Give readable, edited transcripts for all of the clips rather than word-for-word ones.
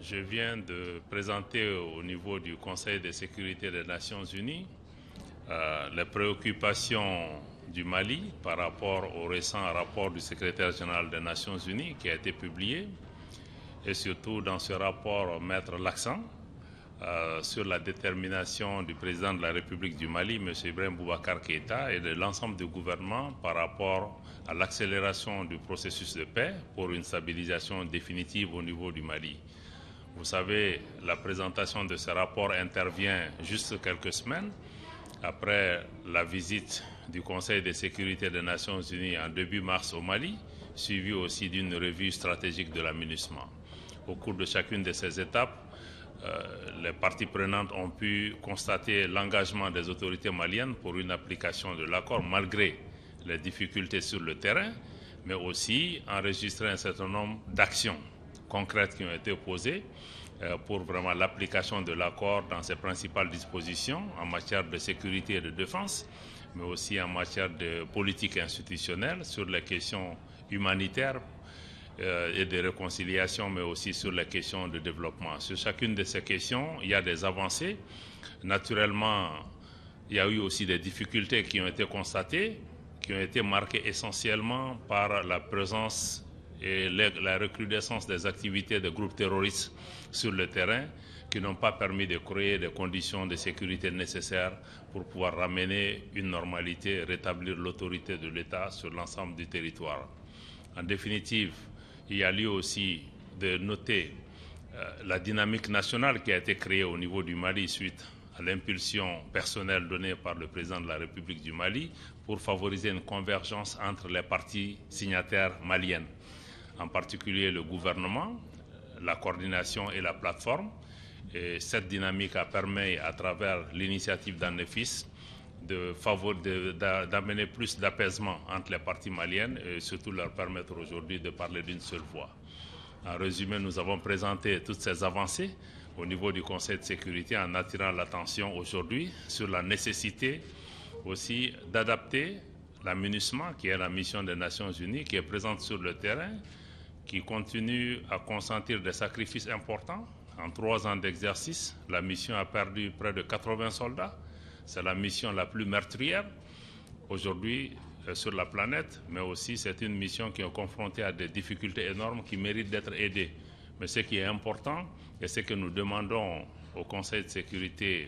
je viens de présenter au niveau du Conseil de sécurité des Nations Unies les préoccupations du Mali par rapport au récent rapport du secrétaire général des Nations Unies qui a été publié, et surtout dans ce rapport mettre l'accent sur la détermination du président de la République du Mali, M. Ibrahim Boubacar Keïta, et de l'ensemble du gouvernement par rapport à l'accélération du processus de paix pour une stabilisation définitive au niveau du Mali. Vous savez, la présentation de ce rapport intervient juste quelques semaines après la visite du Conseil de sécurité des Nations Unies en début mars au Mali, suivie aussi d'une revue stratégique de la MINUSMA. Au cours de chacune de ces étapes, les parties prenantes ont pu constater l'engagement des autorités maliennes pour une application de l'accord malgré les difficultés sur le terrain, mais aussi enregistrer un certain nombre d'actions concrètes qui ont été posées pour vraiment l'application de l'accord dans ses principales dispositions en matière de sécurité et de défense, mais aussi en matière de politique institutionnelle, sur les questions humanitaires et de réconciliation, mais aussi sur les questions de développement. Sur chacune de ces questions, il y a des avancées. Naturellement, il y a eu aussi des difficultés qui ont été constatées, qui ont été marquées essentiellement par la présence et la recrudescence des activités de groupes terroristes sur le terrain, qui n'ont pas permis de créer des conditions de sécurité nécessaires pour pouvoir ramener une normalité et rétablir l'autorité de l'État sur l'ensemble du territoire. En définitive, il y a lieu aussi de noter la dynamique nationale qui a été créée au niveau du Mali suite à l'impulsion personnelle donnée par le président de la République du Mali pour favoriser une convergence entre les parties signataires maliennes, en particulier le gouvernement, la coordination et la plateforme. Et cette dynamique a permis, à travers l'initiative d'ANEFIS, d'amener plus d'apaisement entre les parties maliennes et surtout leur permettre aujourd'hui de parler d'une seule voix. En résumé, nous avons présenté toutes ces avancées au niveau du Conseil de sécurité en attirant l'attention aujourd'hui sur la nécessité aussi d'adapter la MINUSMA, qui est la mission des Nations Unies, qui est présente sur le terrain, qui continue à consentir des sacrifices importants. En 3 ans d'exercice, la mission a perdu près de 80 soldats. C'est la mission la plus meurtrière aujourd'hui sur la planète, mais aussi c'est une mission qui est confrontée à des difficultés énormes qui méritent d'être aidée. Mais ce qui est important, et ce que nous demandons au Conseil de sécurité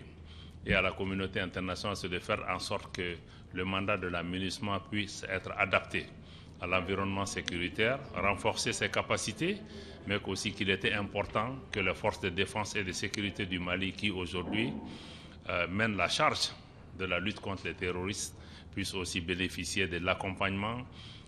et à la communauté internationale, c'est de faire en sorte que le mandat de la MINUSMA puisse être adapté à l'environnement sécuritaire, renforcer ses capacités, mais aussi qu'il était important que les forces de défense et de sécurité du Mali, qui aujourd'hui mènent la charge de la lutte contre les terroristes, puissent aussi bénéficier de l'accompagnement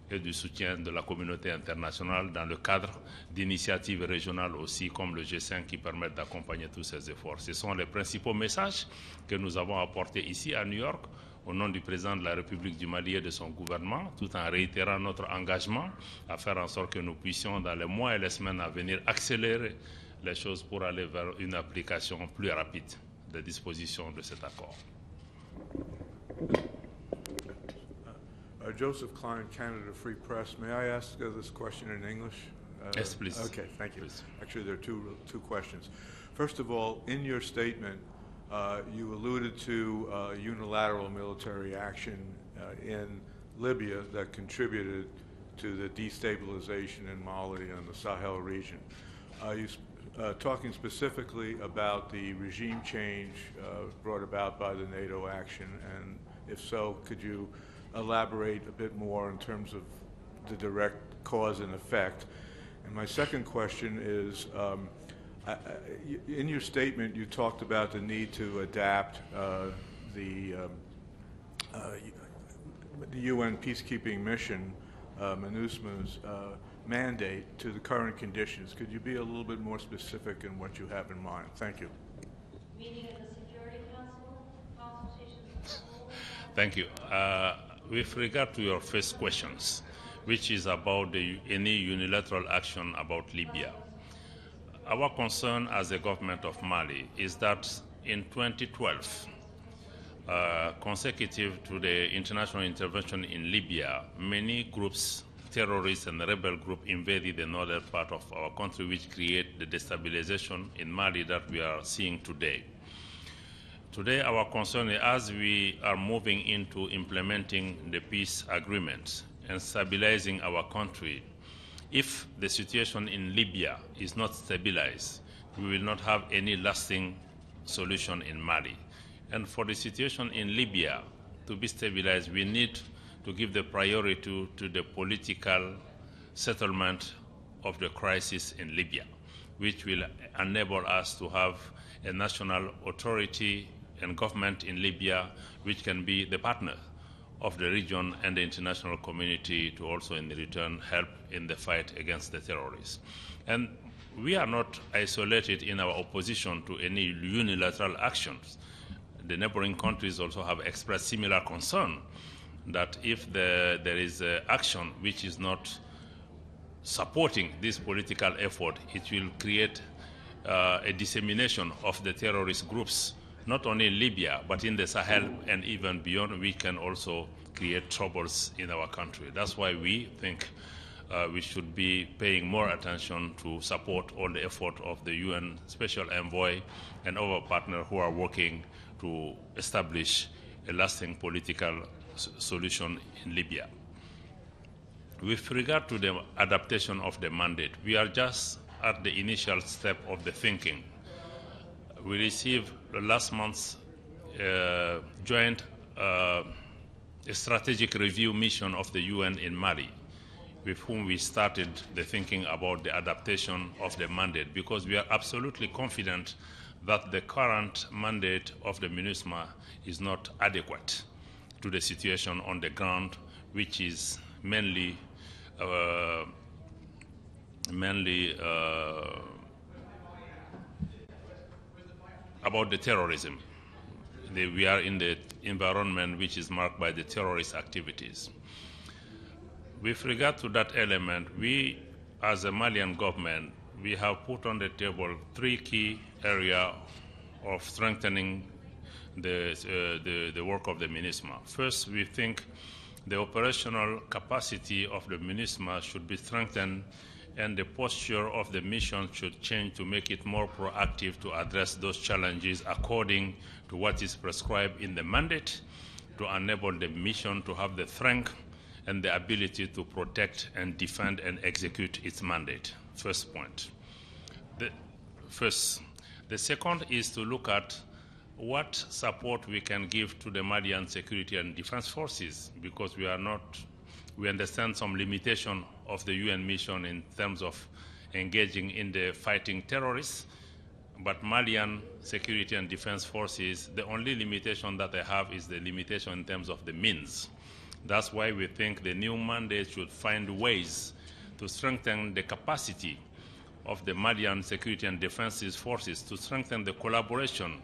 et du soutien de la communauté internationale dans le cadre d'initiatives régionales aussi comme le G5 qui permettent d'accompagner tous ces efforts. Ce sont les principaux messages que nous avons apportés ici à New York au nom du président de la République du Mali et de son gouvernement, tout en réitérant notre engagement à faire en sorte que nous puissions, dans les mois et les semaines à venir, accélérer les choses pour aller vers une application plus rapide des dispositions de cet accord. Joseph Klein, Canada Free Press. May I ask this question in English? Yes, please. Okay, thank you. Please. Actually, there are two questions. First of all, in your statement, you alluded to unilateral military action in Libya that contributed to the destabilization in Mali and the Sahel region. You talking specifically about the regime change brought about by the NATO action, and if so, could you elaborate a bit more in terms of the direct cause and effect? And my second question is, in your statement you talked about the need to adapt the UN peacekeeping mission, MINUSMA's mandate to the current conditions. Could you be a little bit more specific in what you have in mind? Thank you. Meeting of the Security Council, consultations. Thank you. With regard to your first questions, which is about any unilateral action about Libya, our concern as the government of Mali is that in 2012, consecutive to the international intervention in Libya, many groups, terrorists and the rebel group invaded the northern part of our country, which create the destabilization in Mali that we are seeing today. Today, our concern is as we are moving into implementing the peace agreements and stabilizing our country, if the situation in Libya is not stabilized, we will not have any lasting solution in Mali. And for the situation in Libya to be stabilized, we need to give the priority to the political settlement of the crisis in Libya, which will enable us to have a national authority and government in Libya, which can be the partner of the region and the international community to also in return help in the fight against the terrorists. And we are not isolated in our opposition to any unilateral actions. The neighboring countries also have expressed similar concern that if there is action which is not supporting this political effort, it will create a dissemination of the terrorist groups, not only in Libya, but in the Sahel and even beyond. We can also create troubles in our country. That's why we think we should be paying more attention to support all the effort of the UN Special Envoy and other partners who are working to establish a lasting political solution in Libya. With regard to the adaptation of the mandate, we are just at the initial step of the thinking. We received last month's joint strategic review mission of the UN in Mali, with whom we started the thinking about the adaptation of the mandate, because we are absolutely confident that the current mandate of the MINUSMA is not adequate to the situation on the ground, which is mainly about the terrorism. We are in the environment which is marked by the terrorist activities. With regard to that element, we, as a Malian government, we have put on the table three key areas of strengthening the work of the MINUSMA. First, we think the operational capacity of the MINUSMA should be strengthened, and the posture of the mission should change to make it more proactive to address those challenges according to what is prescribed in the mandate, to enable the mission to have the strength and the ability to protect and defend and execute its mandate. First point. The second is to look at what support we can give to the Malian security and defense forces, because we understand some limitation of the UN mission in terms of engaging in the fighting terrorists. But Malian security and defense forces, the only limitation that they have is the limitation in terms of the means. That's why we think the new mandate should find ways to strengthen the capacity of the Malian security and defense forces, to strengthen the collaboration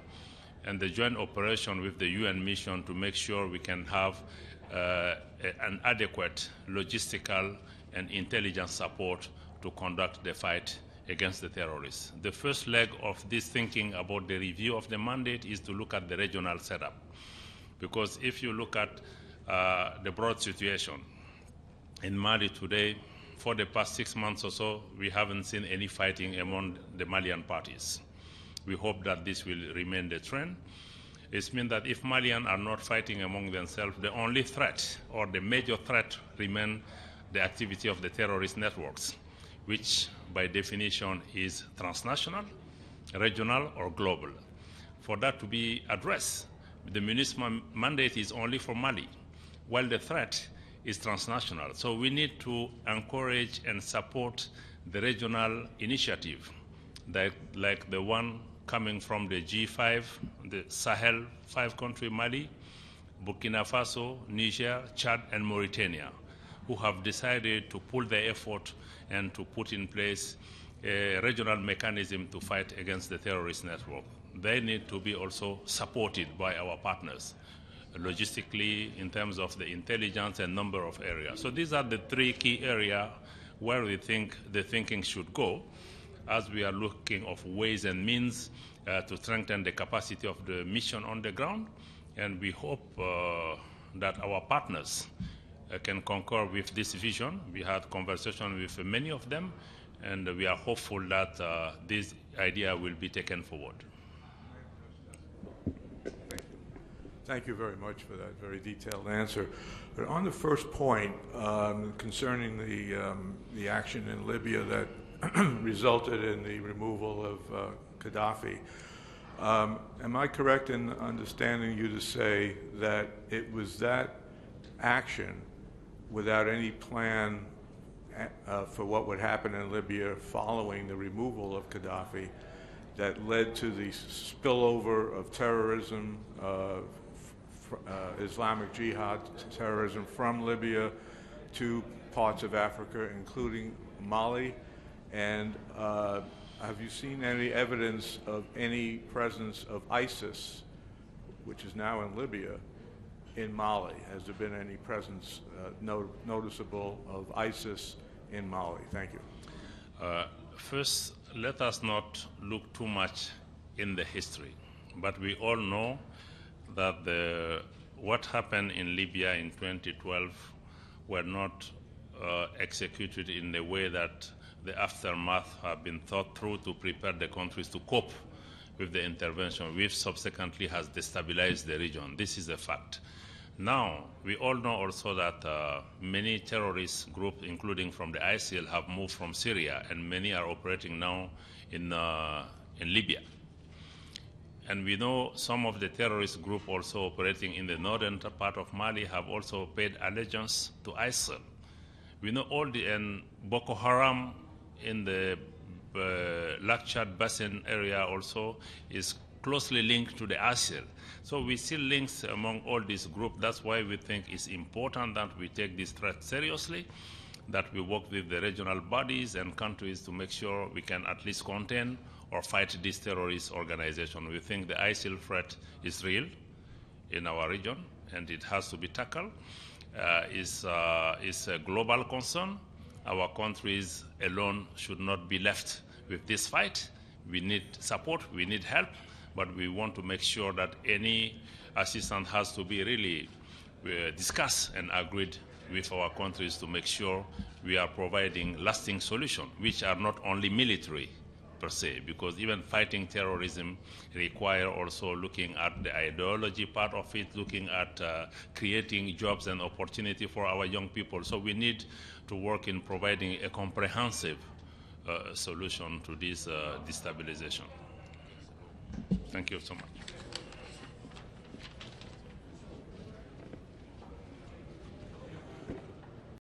and the joint operation with the UN mission to make sure we can have an adequate logistical and intelligence support to conduct the fight against the terrorists. The first leg of this thinking about the review of the mandate is to look at the regional setup. Because if you look at the broad situation in Mali today, for the past 6 months or so, we haven't seen any fighting among the Malian parties. We hope that this will remain the trend. It means that if Malians are not fighting among themselves, the only threat or the major threat remains the activity of the terrorist networks, which by definition is transnational, regional, or global. For that to be addressed, the MINUSMA mandate is only for Mali, while the threat is transnational. So we need to encourage and support the regional initiative, like the one coming from the G5, the Sahel 5-country Mali, Burkina Faso, Niger, Chad, and Mauritania, who have decided to pull their effort and to put in place a regional mechanism to fight against the terrorist network. They need to be also supported by our partners, logistically, in terms of the intelligence and number of areas. So these are the three key areas where we think the thinking should go, as we are looking of ways and means to strengthen the capacity of the mission on the ground. And we hope that our partners can concur with this vision. We had conversation with many of them, and we are hopeful that this idea will be taken forward. Thank you very much for that very detailed answer. But on the first point concerning the action in Libya that resulted in the removal of Gaddafi, am I correct in understanding you to say that it was that action without any plan for what would happen in Libya following the removal of Gaddafi that led to the spillover of terrorism, Islamic Jihad terrorism from Libya to parts of Africa, including Mali? And have you seen any evidence of any presence of ISIS, which is now in Libya, in Mali? Has there been any presence noticeable of ISIS in Mali? Thank you. First, let us not look too much in the history, but we all know that what happened in Libya in 2012 were not executed in the way that the aftermath have been thought through to prepare the countries to cope with the intervention, which subsequently has destabilized the region. This is a fact. Now, we all know also that many terrorist groups, including from the ISIL, have moved from Syria, and many are operating now in Libya. And we know some of the terrorist groups also operating in the northern part of Mali have also paid allegiance to ISIL. We know and Boko Haram in the Lake Chad Basin area also is closely linked to the ISIL. So we see links among all these groups. That's why we think it's important that we take this threat seriously, that we work with the regional bodies and countries to make sure we can at least contain or fight this terrorist organization. We think the ISIL threat is real in our region, and it has to be tackled. It's a global concern. Our countries alone should not be left with this fight. We need support, we need help, but we want to make sure that any assistance has to be really discussed and agreed with our countries to make sure we are providing lasting solutions, which are not only military per se, because even fighting terrorism require also looking at the ideology part of it, looking at creating jobs and opportunity for our young people. So we need to work in providing a comprehensive solution to this destabilization. Thank you so much.